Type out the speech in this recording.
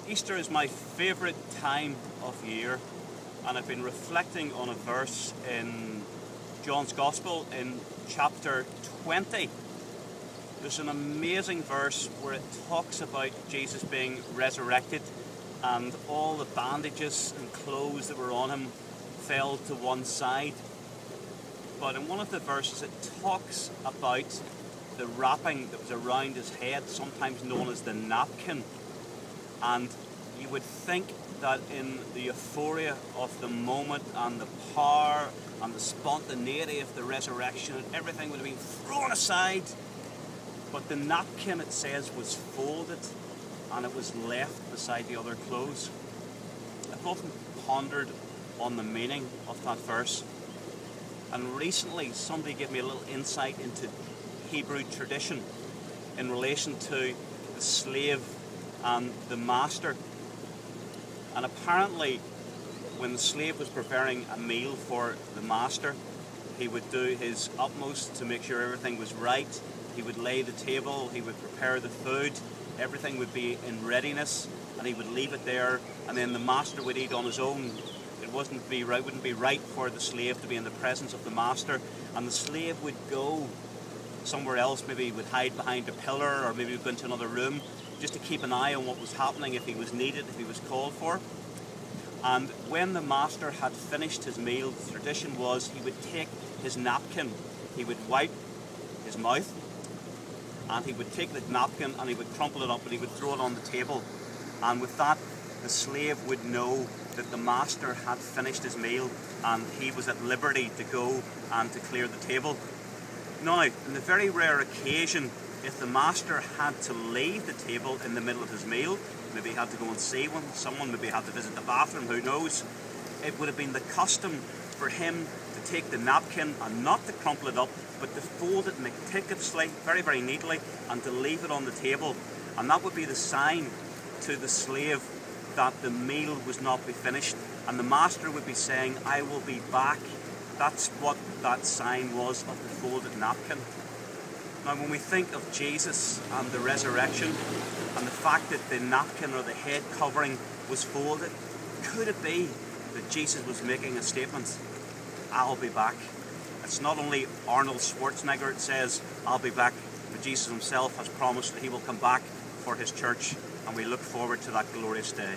Easter is my favourite time of year, and I've been reflecting on a verse in John's Gospel in chapter 20. There's an amazing verse where it talks about Jesus being resurrected, and all the bandages and clothes that were on him fell to one side. But in one of the verses it talks about the wrapping that was around his head, sometimes known as the napkin. And you would think that in the euphoria of the moment and the power and the spontaneity of the resurrection, everything would have been thrown aside. But the napkin, it says, was folded and it was left beside the other clothes. I've often pondered on the meaning of that verse. And recently somebody gave me a little insight into Hebrew tradition in relation to the slave and the master. And apparently when the slave was preparing a meal for the master, he would do his utmost to make sure everything was right. He would lay the table, he would prepare the food, everything would be in readiness, and he would leave it there, and then the master would eat on his own. It wouldn't be right for the slave to be in the presence of the master, and the slave would go somewhere else. Maybe he would hide behind a pillar, or maybe he would go into another room just to keep an eye on what was happening if he was needed, if he was called for. And when the master had finished his meal, the tradition was he would take his napkin, he would wipe his mouth, and he would take the napkin and he would crumple it up and he would throw it on the table. And with that, the slave would know that the master had finished his meal and he was at liberty to go and to clear the table. Now, in the very rare occasion, if the master had to leave the table in the middle of his meal, maybe he had to go and see someone, maybe he had to visit the bathroom, who knows, it would have been the custom for him to take the napkin and not to crumple it up, but to fold it meticulously, very, very neatly, and to leave it on the table. And that would be the sign to the slave that the meal was not be finished. And the master would be saying, "I will be back." That's what that sign was of the folded napkin. Now, when we think of Jesus and the resurrection and the fact that the napkin or the head covering was folded, could it be that Jesus was making a statement? I'll be back. It's not only Arnold Schwarzenegger, it says, I'll be back, but Jesus himself has promised that he will come back for his church, and we look forward to that glorious day.